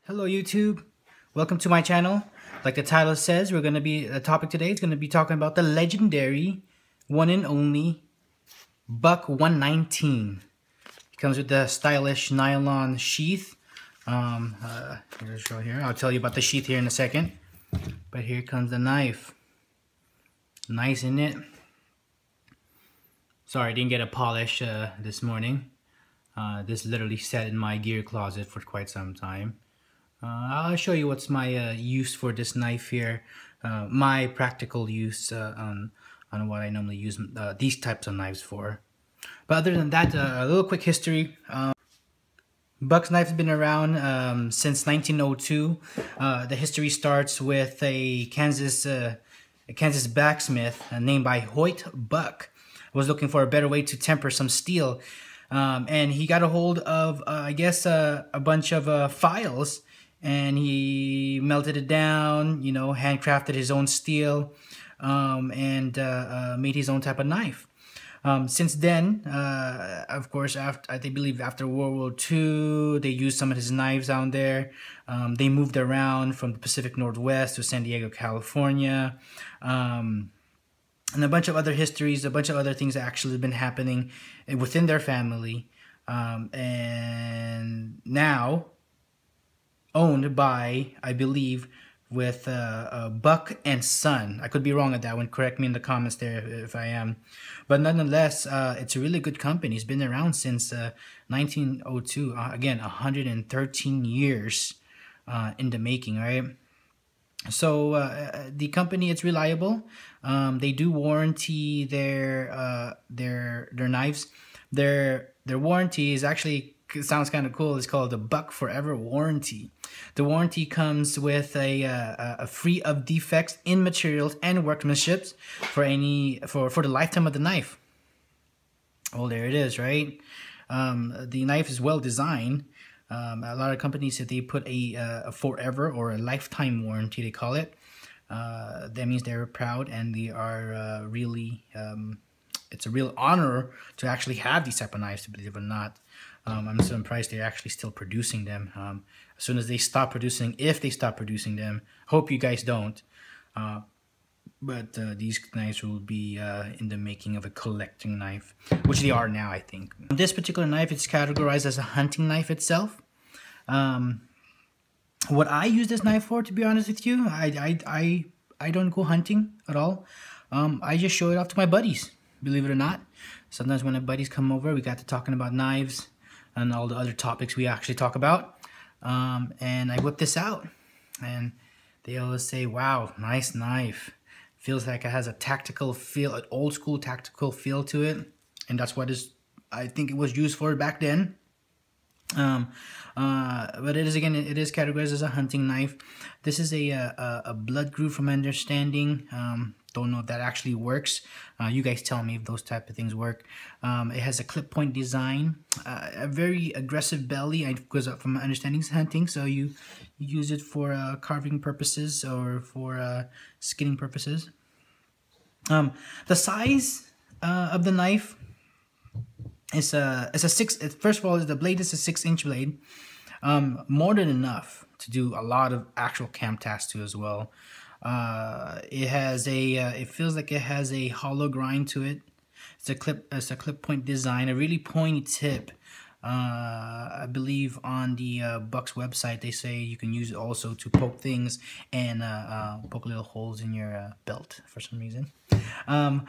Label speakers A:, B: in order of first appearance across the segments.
A: Hello YouTube, welcome to my channel. Like the title says, the topic today is going to be talking about the legendary one and only Buck 119. It comes with the stylish nylon sheath. Here's right here. I'll tell you about the sheath here in a second. But here comes the knife. Nice, isn't it? Sorry, I didn't get a polish this morning. This literally sat in my gear closet for quite some time. I'll show you what's my use for this knife here, my practical use on what I normally use these types of knives for. But other than that, a little quick history. Buck's knife has been around since 1902. The history starts with a Kansas blacksmith named by Hoyt Buck. Was looking for a better way to temper some steel, and he got a hold of I guess a bunch of files. And he melted it down, you know, handcrafted his own steel, and made his own type of knife. Since then, of course, I believe after World War II, they used some of his knives down there. They moved around from the Pacific Northwest to San Diego, California, and a bunch of other histories, a bunch of other things that actually have been happening within their family, and now owned by, I believe, with Buck and Son. I could be wrong at that one. Correct me in the comments there if I am. But nonetheless, it's a really good company. It's been around since 1902. Again, 113 years in the making, right? So the company, it's reliable. They do warranty their knives. Their warranty is actually, it sounds kind of cool. It's called the Buck Forever Warranty. The warranty comes with a free of defects in materials and workmanship for the lifetime of the knife. Well, there it is, right? The knife is well designed. A lot of companies, if they put a forever or a lifetime warranty, they call it. That means they're proud and they are really. It's a real honor to actually have these type of knives, to believe it or not. I'm so impressed they're actually still producing them. As soon as they stop producing, if they stop producing them, hope you guys don't. But these knives will be in the making of a collecting knife, which they are now, I think. This particular knife, it's categorized as a hunting knife itself. What I use this knife for, to be honest with you, I don't go hunting at all. I just show it off to my buddies, believe it or not. Sometimes when my buddies come over, we got to talking about knives and all the other topics we actually talk about. And I whip this out, and they always say, "Wow, nice knife. Feels like it has a tactical feel, an old school tactical feel to it." And that's what I think it was used for back then. But it is categorized as a hunting knife. This is a blood groove, from my understanding. Don't know if that actually works. You guys tell me if those type of things work. It has a clip point design, a very aggressive belly, because from my understanding it's hunting, so you use it for carving purposes or for skinning purposes. The size of the knife is first of all, the blade is a 6-inch blade. More than enough to do a lot of actual camp tasks too as well. It has it feels like it has a hollow grind to it. It's a clip point design, a really pointy tip. I believe on the Buck's website they say you can use it also to poke things and poke little holes in your belt for some reason. The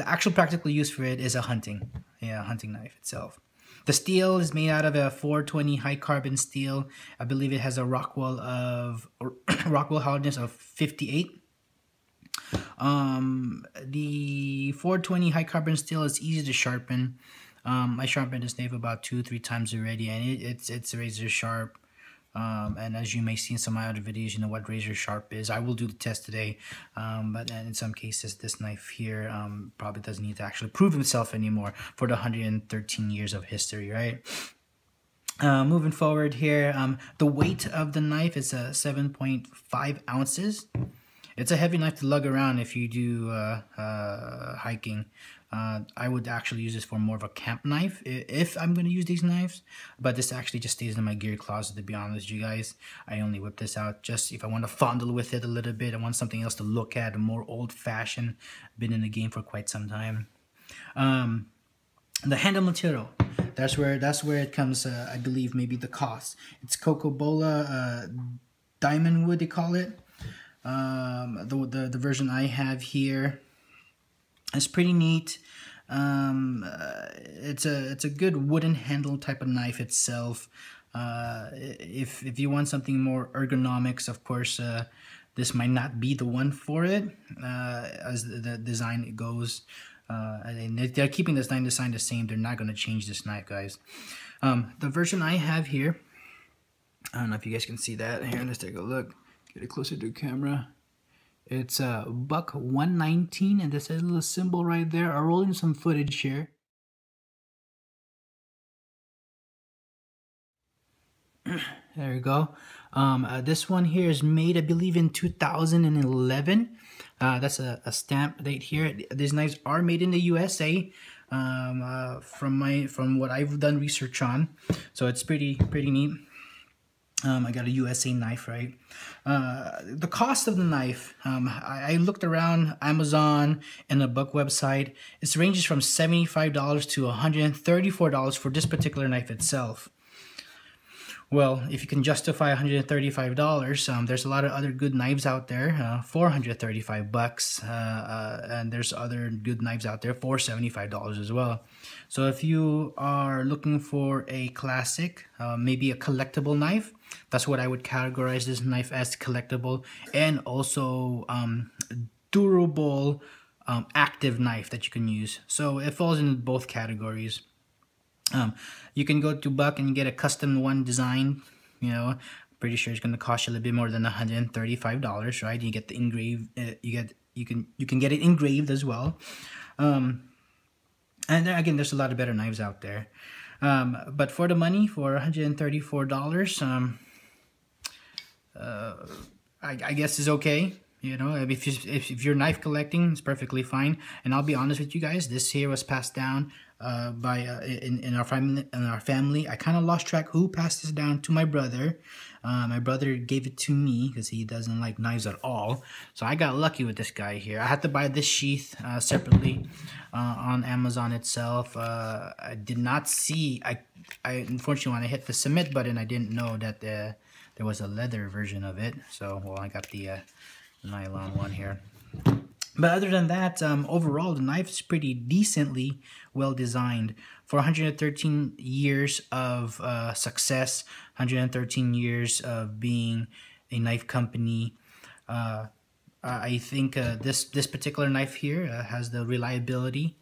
A: actual practical use for it is a hunting knife itself. The steel is made out of a 420 high carbon steel. I believe it has a Rockwell hardness of 58. The 420 high carbon steel is easy to sharpen. I sharpened this knife about 2-3 times already, and it's razor sharp. And as you may see in some of my other videos, you know what razor sharp is. I will do the test today, but in some cases this knife here probably doesn't need to actually prove himself anymore for the 113 years of history, right? Moving forward here, the weight of the knife is 7.5 ounces. It's a heavy knife to lug around if you do hiking I would actually use this for more of a camp knife if I'm going to use these knives, but this actually just stays in my gear closet, to be honest with you guys. I only whip this out just if I want to fondle with it a little bit. I want something else to look at, more old-fashioned. Been in the game for quite some time. The handle material, that's where it comes. I believe maybe the cost. It's Coca-Cola diamond wood, they call it. The version I have here is pretty neat. It's a good wooden handle type of knife itself. If you want something more ergonomics, of course, this might not be the one for it, as the design goes. And they're keeping this design the same. They're not going to change this knife, guys. The version I have here, I don't know if you guys can see that. Here, let's take a look. Get it closer to the camera. It's buck 119, and there's a little symbol right there. I'll roll in some footage here. There we go. This one here is made, I believe, in 2011. That's a stamp date here. These knives are made in the USA. From what I've done research on, so it's pretty neat. I got a USA knife, right? The cost of the knife, I looked around Amazon and the Buck website. It ranges from $75 to $134 for this particular knife itself. Well, if you can justify $135, there's a lot of other good knives out there for $135, and there's other good knives out there for $75 as well. So if you are looking for a classic, maybe a collectible knife, that's what I would categorize this knife as, collectible, and also durable, active knife that you can use. So it falls in both categories. You can go to Buck and get a custom one design. You know, pretty sure it's going to cost you a little bit more than $135, right? You get the engraved. You can get it engraved as well. And then, again, there's a lot of better knives out there. But for the money, for $134, I guess is okay. You know, if you're knife collecting, it's perfectly fine. And I'll be honest with you guys, this here was passed down in our family. I kind of lost track who passed this down to my brother. My brother gave it to me because he doesn't like knives at all. So I got lucky with this guy here. I had to buy this sheath separately on Amazon itself. I did not see. I unfortunately, when I hit the submit button, I didn't know that there was a leather version of it. So, well, I got the nylon one here. But other than that, overall, the knife is pretty decently well designed. For 113 years of success, 113 years of being a knife company, I think this particular knife here has the reliability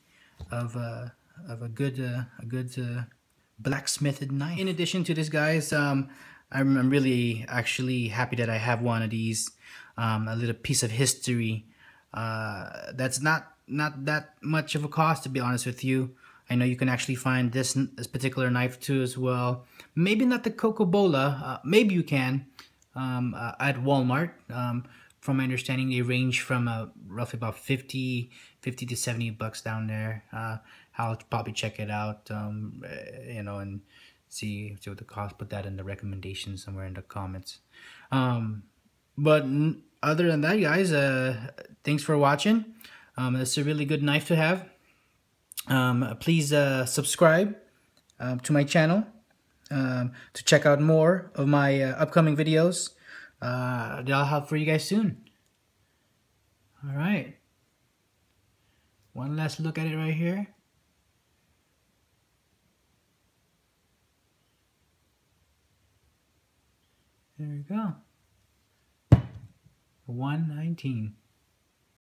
A: of a good blacksmithed knife. In addition to this, guys, I'm really actually happy that I have one of these. A little piece of history. That's not that much of a cost, to be honest with you. I know you can actually find this particular knife too as well. Maybe not the Coca-Cola. Maybe you can at Walmart. From my understanding, they range from roughly about 50 to 70 bucks down there. I'll probably check it out, you know, and see what the cost. Put that in the recommendations somewhere in the comments. But other than that, guys, thanks for watching. It's a really good knife to have. Please subscribe to my channel to check out more of my upcoming videos that I'll have for you guys soon. All right. One last look at it right here. There we go. 119.